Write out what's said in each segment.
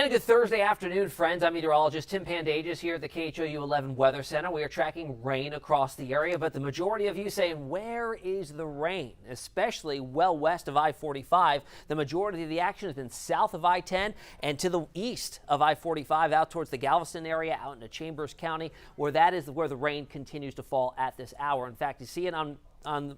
and good Thursday afternoon, friends. I'm meteorologist Tim Pandages here at the KHOU 11 Weather Center. We are tracking rain across the area, but the majority of you saying, where is the rain? Especially well west of I-45. The majority of the action has been south of I-10 and to the east of I-45 out towards the Galveston area, out into Chambers County, where that is where the rain continues to fall at this hour. In fact, you see it on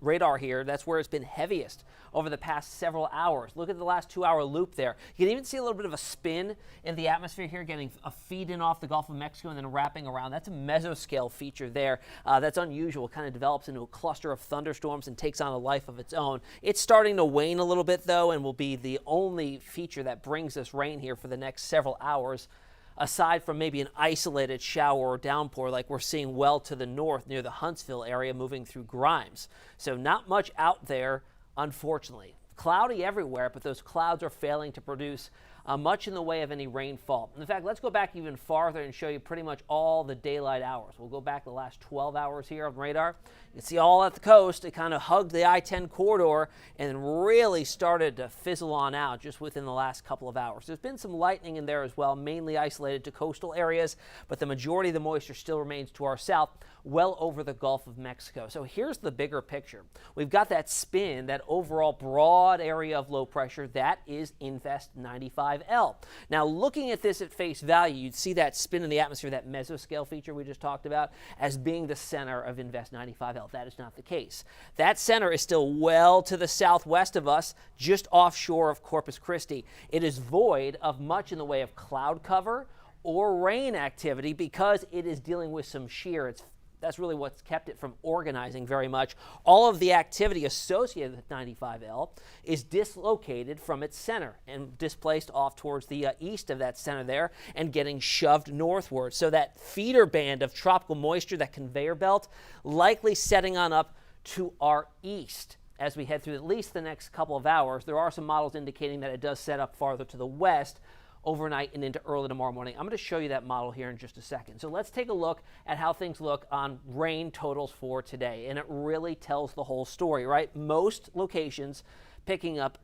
radar here. That's where it's been heaviest over the past several hours. Look at the last 2-hour loop there. You can even see a little bit of a spin in the atmosphere here, getting a feed in off the Gulf of Mexico and then wrapping around. That's a mesoscale feature there. That's unusual. Kind of develops into a cluster of thunderstorms and takes on a life of its own. It's starting to wane a little bit though, and will be the only feature that brings us rain here for the next several hours, aside from maybe an isolated shower or downpour like we're seeing well to the north near the Huntsville area moving through Grimes. So not much out there, unfortunately. Cloudy everywhere, but those clouds are failing to produce much in the way of any rainfall. In fact, let's go back even farther and show you pretty much all the daylight hours. We'll go back the last 12 hours here on radar. You can see all at the coast, it kind of hugged the I-10 corridor and really started to fizzle on out just within the last couple of hours. There's been some lightning in there as well, mainly isolated to coastal areas, but the majority of the moisture still remains to our south, well over the Gulf of Mexico. So here's the bigger picture. We've got that spin, that overall broad area of low pressure. That is Invest 95L. Now, looking at this at face value, you'd see that spin in the atmosphere, that mesoscale feature we just talked about, as being the center of Invest 95L. That is not the case. That center is still well to the southwest of us, just offshore of Corpus Christi. It is void of much in the way of cloud cover or rain activity because it is dealing with some shear. That's really what's kept it from organizing very much. All of the activity associated with 95L is dislocated from its center and displaced off towards the east of that center there and getting shoved northward. So that feeder band of tropical moisture, that conveyor belt, likely setting on up to our east as we head through at least the next couple of hours. There are some models indicating that it does set up farther to the west overnight and into early tomorrow morning. I'm going to show you that model here in just a second. So let's take a look at how things look on rain totals for today. And it really tells the whole story, right? Most locations picking up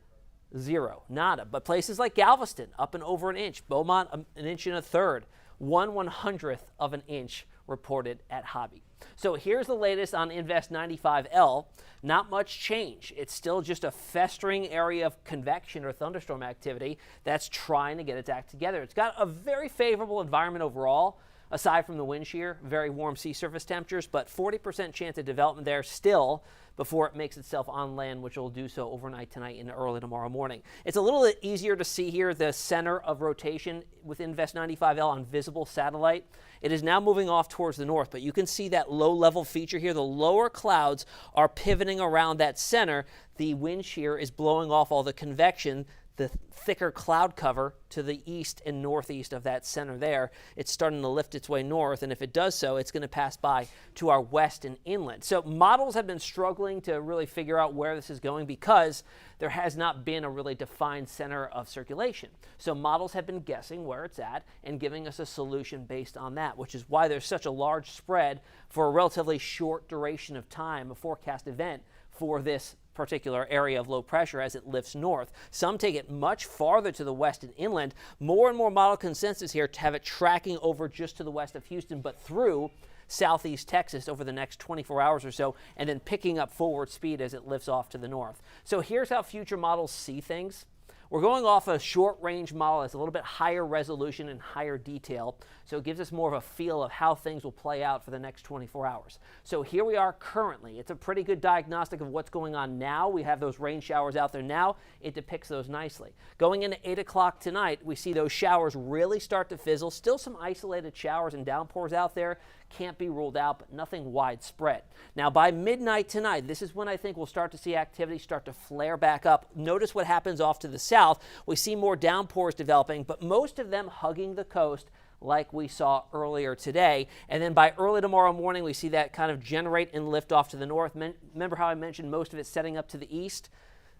0, nada. But places like Galveston, up and over an inch. Beaumont, an inch and a third. 1/100th of an inch reported at Hobby. So here's the latest on Invest 95L. Not much change. It's still just a festering area of convection or thunderstorm activity that's trying to get its act together. It's got a very favorable environment overall, aside from the wind shear, very warm sea surface temperatures, but 40% chance of development there still before it makes itself on land, which will do so overnight tonight and early tomorrow morning. It's a little bit easier to see here the center of rotation with Invest 95L on visible satellite. It is now moving off towards the north, but you can see that low-level feature here. The lower clouds are pivoting around that center. The wind shear is blowing off all the convection, the thicker cloud cover to the east and northeast of that center there. It's starting to lift its way north, and if it does so, it's going to pass by to our west and inland. So models have been struggling to really figure out where this is going because there has not been a really defined center of circulation. So models have been guessing where it's at and giving us a solution based on that, which is why there's such a large spread for a relatively short duration of time, a forecast event for this particular area of low pressure as it lifts north. Some take it much farther to the west and inland. More and more model consensus here to have it tracking over just to the west of Houston, but through southeast Texas over the next 24 hours or so, and then picking up forward speed as it lifts off to the north. So here's how future models see things. We're going off a short-range model that's a little bit higher resolution and higher detail, so it gives us more of a feel of how things will play out for the next 24 hours. So here we are currently. It's a pretty good diagnostic of what's going on now. We have those rain showers out there now. It depicts those nicely. Going into 8 o'clock tonight, we see those showers really start to fizzle. Still some isolated showers and downpours out there. Can't be ruled out, but nothing widespread. Now, by midnight tonight, this is when I think we'll start to see activity start to flare back up. Notice what happens off to the south. We see more downpours developing, but most of them hugging the coast like we saw earlier today. And then by early tomorrow morning, we see that kind of generate and lift off to the north. Remember how I mentioned most of it setting up to the east?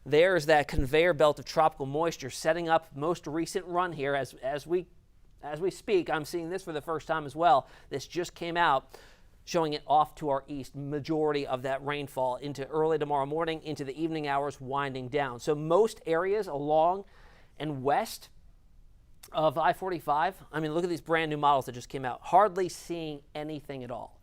There's that conveyor belt of tropical moisture setting up most recent run here as we speak. I'm seeing this for the first time as well. This just came out, showing it off to our east, majority of that rainfall into early tomorrow morning, into the evening hours, winding down. So most areas along and west of I-45. I mean, look at these brand new models that just came out. Hardly seeing anything at all,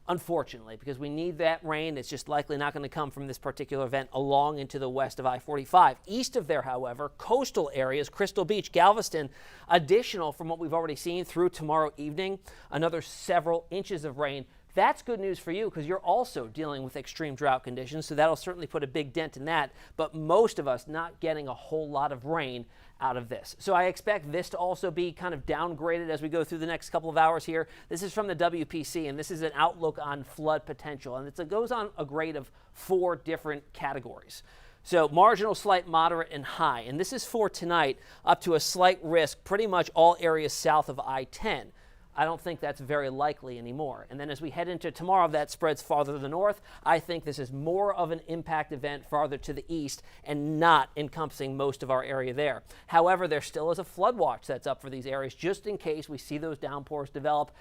unfortunately, because we need that rain. It's just likely not going to come from this particular event along into the west of I-45. East of there, however, coastal areas, Crystal Beach, Galveston, additional from what we've already seen through tomorrow evening, another several inches of rain. That's good news for you because you're also dealing with extreme drought conditions, so that'll certainly put a big dent in that, but most of us not getting a whole lot of rain out of this. So I expect this to also be kind of downgraded as we go through the next couple of hours here. This is from the WPC, and this is an outlook on flood potential, and it goes on a grade of 4 different categories. So marginal, slight, moderate, and high, and this is for tonight up to a slight risk, pretty much all areas south of I-10. I don't think that's very likely anymore. And then as we head into tomorrow, that spreads farther to the north. I think this is more of an impact event farther to the east and not encompassing most of our area there. However, there still is a flood watch that's up for these areas just in case we see those downpours develop.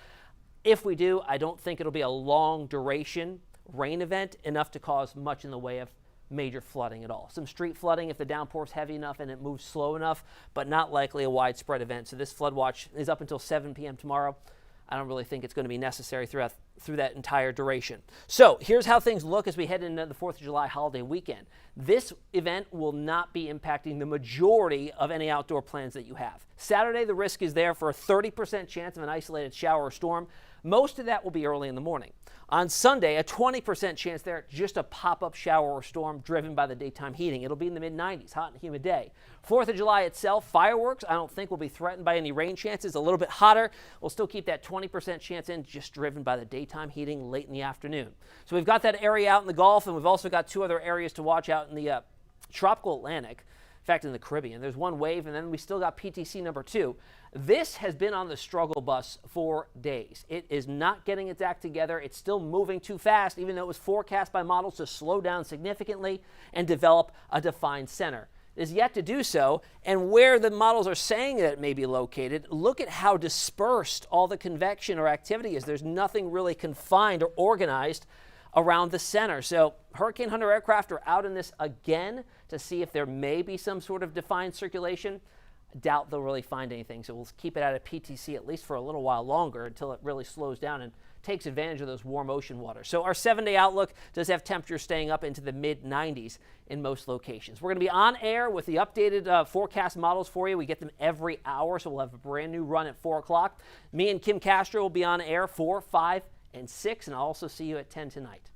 If we do, I don't think it'll be a long duration rain event enough to cause much in the way of major flooding at all. Some street flooding if the downpour is heavy enough and it moves slow enough, but not likely a widespread event. So this flood watch is up until 7 p.m. tomorrow. I don't really think it's going to be necessary through that entire duration. So here's how things look as we head into the 4th of July holiday weekend. This event will not be impacting the majority of any outdoor plans that you have. Saturday, the risk is there for a 30% chance of an isolated shower or storm. Most of that will be early in the morning. On Sunday, a 20% chance there, just a pop-up shower or storm driven by the daytime heating. It'll be in the mid-90s, hot and humid day. 4th of July itself, fireworks, I don't think will be threatened by any rain chances. A little bit hotter. We'll still keep that 20% chance in, just driven by the daytime heating late in the afternoon. So we've got that area out in the Gulf, and we've also got 2 other areas to watch out in the tropical Atlantic. In fact, in the Caribbean, there's one wave, and then we still got PTC number 2. This has been on the struggle bus for days. It is not getting its act together. It's still moving too fast, even though it was forecast by models to slow down significantly and develop a defined center. It is yet to do so, and where the models are saying that it may be located, look at how dispersed all the convection or activity is. There's nothing really confined or organized around the center. So Hurricane Hunter aircraft are out in this again to see if there may be some sort of defined circulation. Doubt they'll really find anything, so we'll keep it out of PTC at least for a little while longer until it really slows down and takes advantage of those warm ocean waters. So our 7-day outlook does have temperatures staying up into the mid-90s in most locations. We're going to be on air with the updated forecast models for you. We get them every hour, so we'll have a brand new run at 4 o'clock. Me and Kim Castro will be on air 4, 5, and 6, and I'll also see you at 10 tonight.